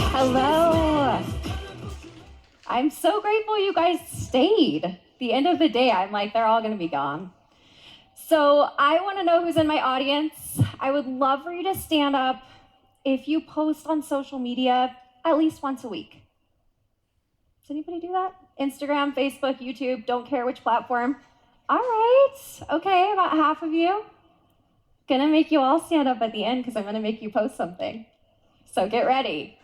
Hello. I'm so grateful you guys stayed. The end of the day, I'm like, they're all going to be gone. So I want to know who's in my audience. I would love for you to stand up if you post on social media at least once a week. Does anybody do that? Instagram, Facebook, YouTube, don't care which platform. All right. Okay, about half of you. Gonna make you all stand up at the end because I'm gonna make you post something. So get ready.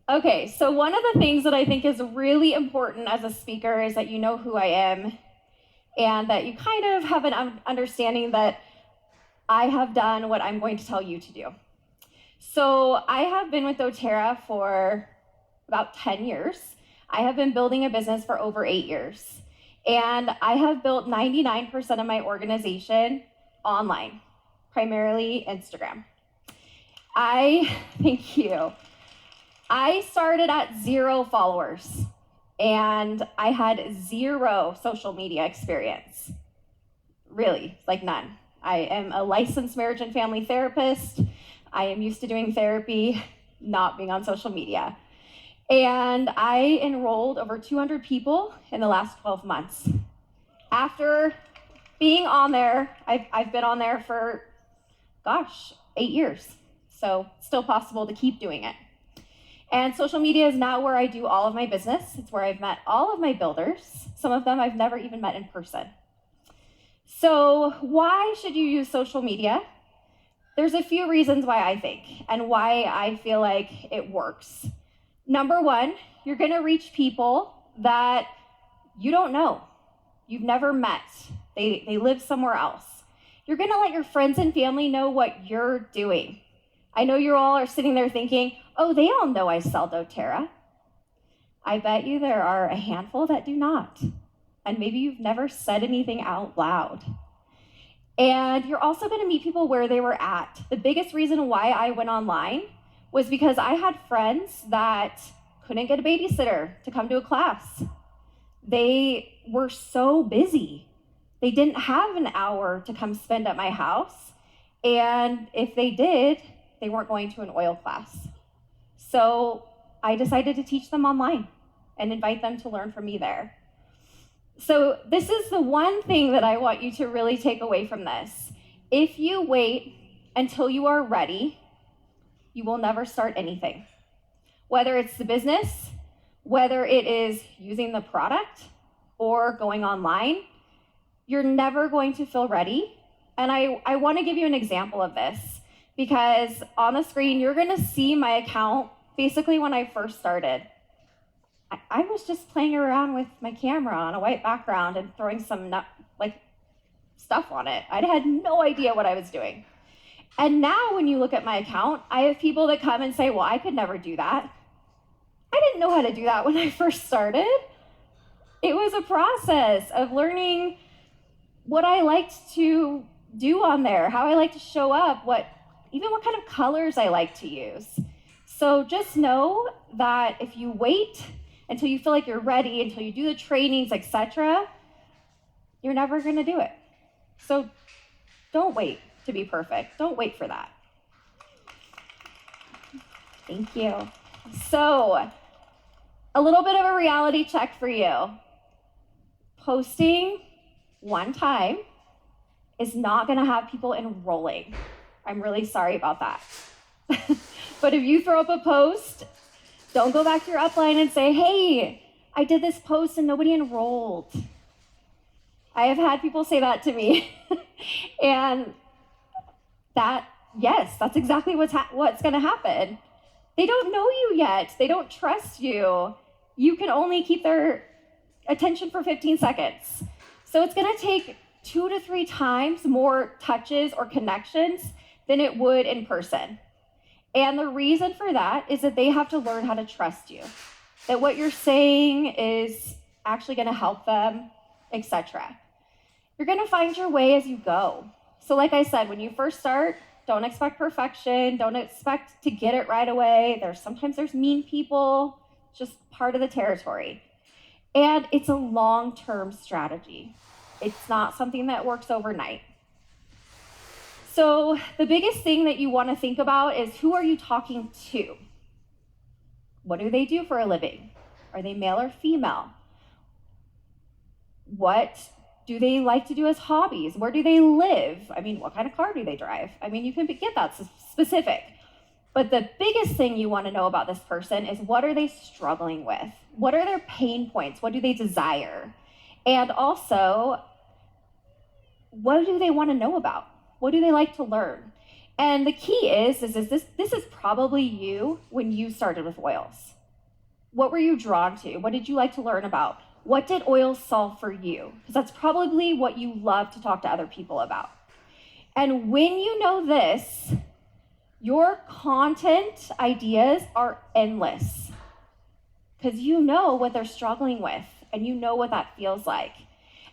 Okay, so one of the things that I think is really important as a speaker is that you know who I am and that you kind of have an understanding that I have done what I'm going to tell you to do. So I have been with doTERRA for about 10 years. I have been building a business for over 8 years. And I have built 99% of my organization online, primarily Instagram. Thank you. I started at 0 followers and I had 0 social media experience. Really, like none. I am a licensed marriage and family therapist. I am used to doing therapy, not being on social media. And I enrolled over 200 people in the last 12 months. After being on there, I've been on there for, 8 years. So still possible to keep doing it. And social media is now where I do all of my business. It's where I've met all of my builders. Some of them I've never even met in person. So why should you use social media? There's a few reasons why I think and why I feel like it works. Number one, you're gonna reach people that you don't know, you've never met. They live somewhere else. You're gonna let your friends and family know what you're doing. I know you all are sitting there thinking, oh, they all know I sell doTERRA. I bet you there are a handful that do not. And maybe you've never said anything out loud. And you're also gonna meet people where they were at. The biggest reason why I went online was because I had friends that couldn't get a babysitter to come to a class. They were so busy. They didn't have an hour to come spend at my house. And if they did, they weren't going to an oil class. So I decided to teach them online and invite them to learn from me there. So this is the one thing that I want you to really take away from this. If you wait until you are ready, you will never start anything. Whether it's the business, whether it is using the product or going online, you're never going to feel ready. And I want to give you an example of this because on the screen, you're going to see my account basically when I first started. I was just playing around with my camera on a white background and throwing some stuff on it. I had no idea what I was doing. And now when you look at my account, I have people that come and say, well, I could never do that. I didn't know how to do that when I first started. It was a process of learning what I liked to do on there, how I like to show up, even what kind of colors I like to use. So just know that if you wait until you feel like you're ready, until you do the trainings, etc., you're never gonna do it. So don't wait to be perfect. Don't wait for that. Thank you. So, a little bit of a reality check for you. Posting one time is not gonna have people enrolling. I'm really sorry about that. But if you throw up a post, don't go back to your upline and say, hey, I did this post and nobody enrolled. I have had people say that to me. And that's exactly what's gonna happen. They don't know you yet. They don't trust you. You can only keep their attention for 15 seconds. So it's gonna take 2 to 3 times more touches or connections than it would in person. And the reason for that is that they have to learn how to trust you, that what you're saying is actually gonna help them, etc. You're gonna find your way as you go. So like I said, when you first start, don't expect perfection. Don't expect to get it right away. Sometimes there's mean people, just part of the territory. And it's a long-term strategy. It's not something that works overnight. So the biggest thing that you want to think about is, who are you talking to? What do they do for a living? Are they male or female? What do they like to do as hobbies? Where do they live? I mean, what kind of car do they drive? I mean, you can get that specific. But the biggest thing you want to know about this person is, what are they struggling with? What are their pain points? What do they desire? And also, what do they want to know about? What do they like to learn? And the key is this is probably you when you started with oils. What were you drawn to? What did you like to learn about? What did oils solve for you? Because that's probably what you love to talk to other people about. And when you know this, your content ideas are endless, because you know what they're struggling with and you know what that feels like.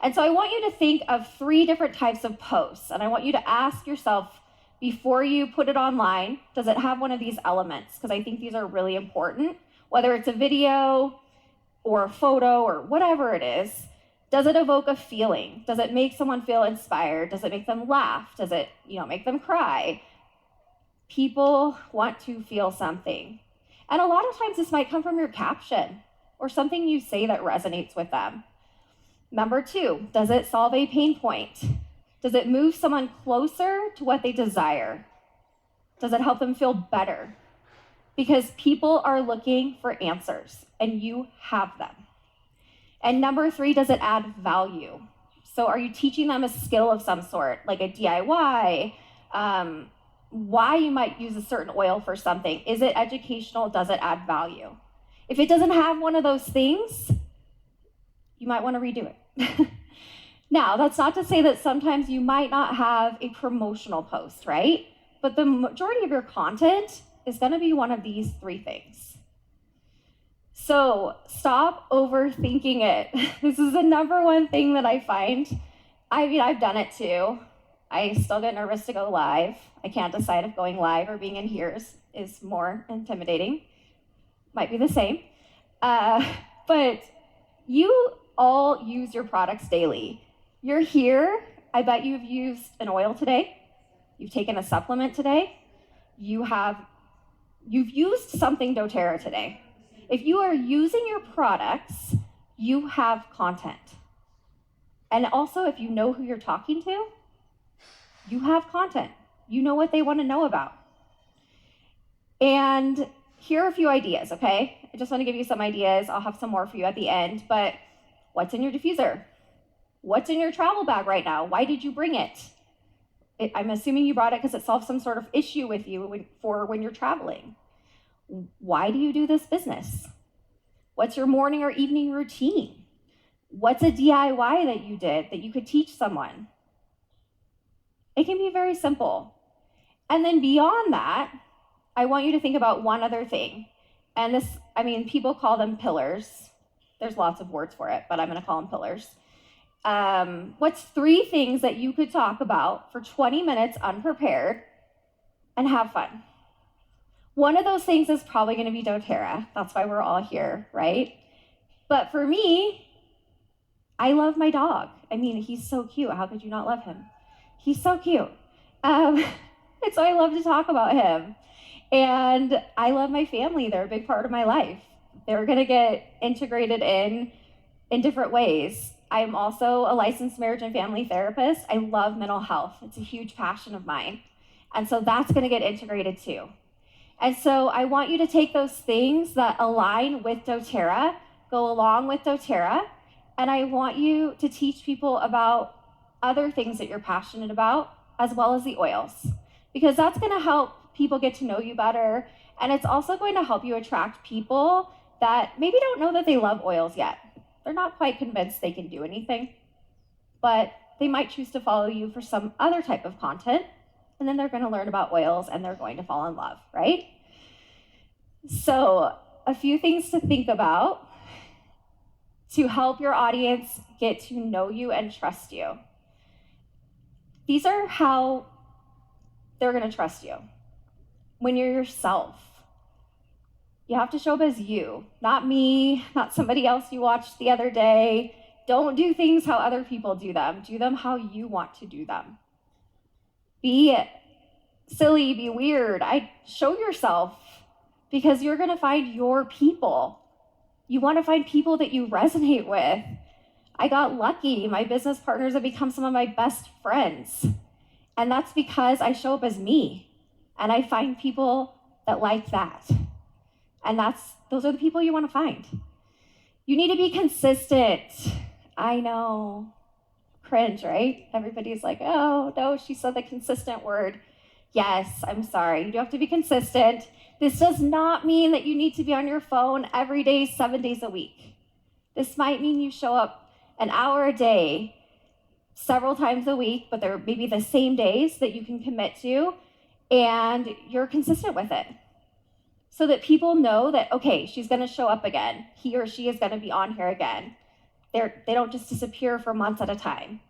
And so I want you to think of 3 different types of posts, and I want you to ask yourself, before you put it online, does it have one of these elements? Because I think these are really important. Whether it's a video or a photo or whatever it is, does it evoke a feeling? Does it make someone feel inspired? Does it make them laugh? Does it, make them cry? People want to feel something. And a lot of times this might come from your caption or something you say that resonates with them. Number 2, does it solve a pain point? Does it move someone closer to what they desire? Does it help them feel better? Because people are looking for answers, and you have them. And number 3, does it add value? So are you teaching them a skill of some sort, like a DIY, why you might use a certain oil for something? Is it educational? Does it add value? If it doesn't have one of those things, you might want to redo it. Now, that's not to say that sometimes you might not have a promotional post, right? But the majority of your content is going to be one of these 3 things. So stop overthinking it. This is the number one thing that I find. I've done it too. I still get nervous to go live. I can't decide if going live or being in here is more intimidating. Might be the same. But you all use your products daily. You're here. I bet you've used an oil today. You've taken a supplement today. You've used something doTERRA today. If you are using your products, you have content. And also, if you know who you're talking to, you have content. You know what they want to know about. And here are a few ideas, okay? I just want to give you some ideas. I'll have some more for you at the end, but what's in your diffuser? What's in your travel bag right now? Why did you bring it? I'm assuming you brought it because it solves some sort of issue with you when you're traveling. Why do you do this business? What's your morning or evening routine? What's a DIY that you did that you could teach someone? It can be very simple. And then beyond that, I want you to think about one other thing. And people call them pillars. There's lots of words for it, but I'm going to call them pillars. What's 3 things that you could talk about for 20 minutes unprepared and have fun? One of those things is probably going to be doTERRA. That's why we're all here, right? But for me, I love my dog. He's so cute. How could you not love him? He's so cute. And so I love to talk about him. And I love my family. They're a big part of my life. They're going to get integrated in different ways. I'm also a licensed marriage and family therapist. I love mental health. It's a huge passion of mine. And so that's going to get integrated too. And so I want you to take those things that align with doTERRA, go along with doTERRA, and I want you to teach people about other things that you're passionate about, as well as the oils, because that's going to help people get to know you better. And it's also going to help you attract people that maybe don't know that they love oils yet. They're not quite convinced they can do anything, but they might choose to follow you for some other type of content, and then they're going to learn about oils and they're going to fall in love, right? So a few things to think about to help your audience get to know you and trust you. These are how they're going to trust you. When you're yourself. You have to show up as you, not me, not somebody else you watched the other day. Don't do things how other people do them. Do them how you want to do them. Be silly, be weird. Show yourself, because you're gonna find your people. You wanna find people that you resonate with. I got lucky. My business partners have become some of my best friends. And that's because I show up as me. And I find people that like that. And those are the people you want to find. You need to be consistent. I know. Cringe, right? Everybody's like, oh, no, she said the consistent word. Yes, I'm sorry. You do have to be consistent. This does not mean that you need to be on your phone every day, 7 days a week. This might mean you show up an hour a day, several times a week, but they're maybe the same days that you can commit to, and you're consistent with it. So that people know that, okay, she's gonna show up again. He or she is gonna be on here again. They don't just disappear for months at a time.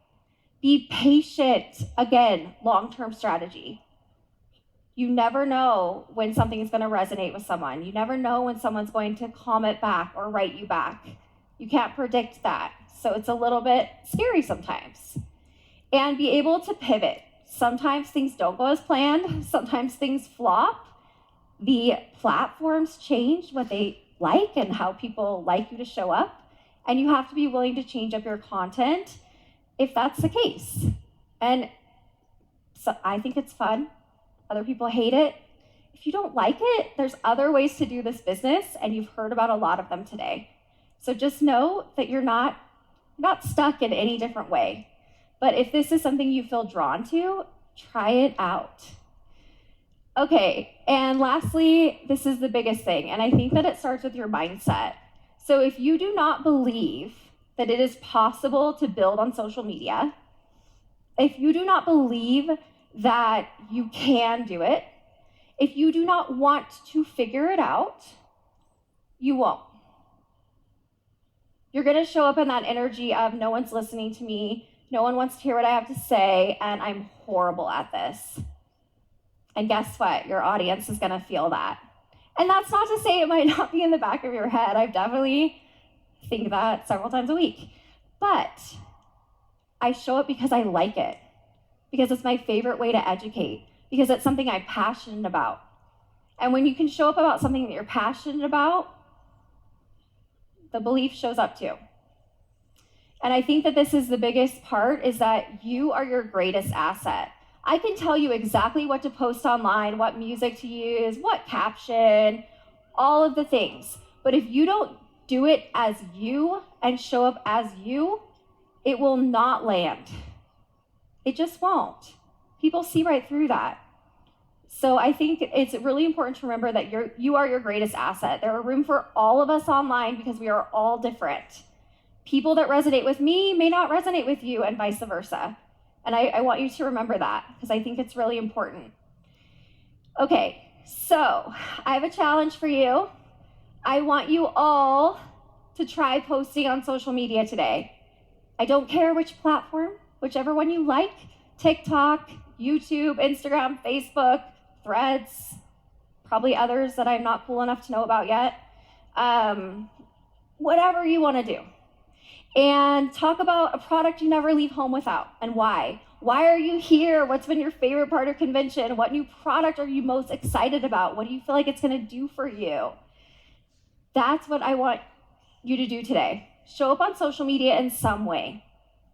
Be patient. Again, long-term strategy. You never know when something is gonna resonate with someone. You never know when someone's going to comment back or write you back. You can't predict that. So it's a little bit scary sometimes. And be able to pivot. Sometimes things don't go as planned. Sometimes things flop. The platforms change what they like and how people like you to show up. And you have to be willing to change up your content if that's the case. And so I think it's fun. Other people hate it. If you don't like it, there's other ways to do this business, and you've heard about a lot of them today. So just know that you're not stuck in any different way. But if this is something you feel drawn to, try it out. Okay, and lastly, this is the biggest thing, and I think that it starts with your mindset. So if you do not believe that it is possible to build on social media, if you do not believe that you can do it, if you do not want to figure it out, you won't. You're gonna show up in that energy of no one's listening to me, no one wants to hear what I have to say, and I'm horrible at this. And guess what? Your audience is gonna feel that. And that's not to say it might not be in the back of your head. I've definitely think that several times a week. But I show up because I like it, because it's my favorite way to educate, because it's something I'm passionate about. And when you can show up about something that you're passionate about, the belief shows up too. And I think that this is the biggest part, is that you are your greatest asset. I can tell you exactly what to post online, what music to use, what caption, all of the things. But if you don't do it as you and show up as you, it will not land. It just won't. People see right through that. So I think it's really important to remember that you are your greatest asset. There are room for all of us online because we are all different. People that resonate with me may not resonate with you, and vice versa. And I want you to remember that, because I think it's really important. Okay, so I have a challenge for you. I want you all to try posting on social media today. I don't care which platform, whichever one you like, TikTok, YouTube, Instagram, Facebook, Threads, probably others that I'm not cool enough to know about yet. Whatever you want to do. And talk about a product you never leave home without, and why. Why are you here? What's been your favorite part of convention? What new product are you most excited about? What do you feel like it's going to do for you? That's what I want you to do today. Show up on social media in some way.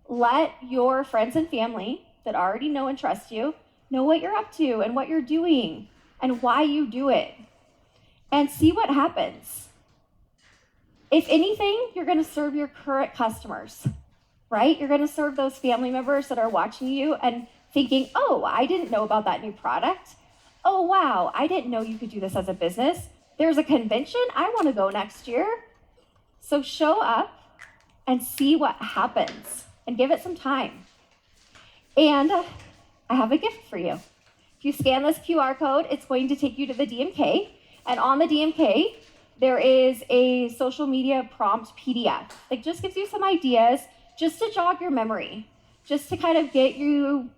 Let your friends and family that already know and trust you know what you're up to and what you're doing and why you do it. And see what happens. If anything, you're going to serve your current customers, right? You're going to serve those family members that are watching you and thinking, oh, I didn't know about that new product. Oh, wow, I didn't know you could do this as a business. There's a convention. I want to go next year. So show up and see what happens and give it some time. And I have a gift for you. If you scan this QR code, it's going to take you to the DMK. And on the DMK, there is a social media prompt PDF. It just gives you some ideas just to jog your memory, just to kind of get you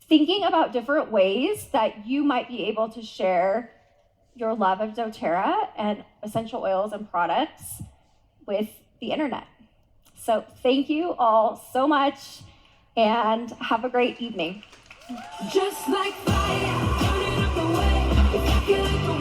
thinking about different ways that you might be able to share your love of doTERRA and essential oils and products with the internet. So thank you all so much, and have a great evening. Just like fire.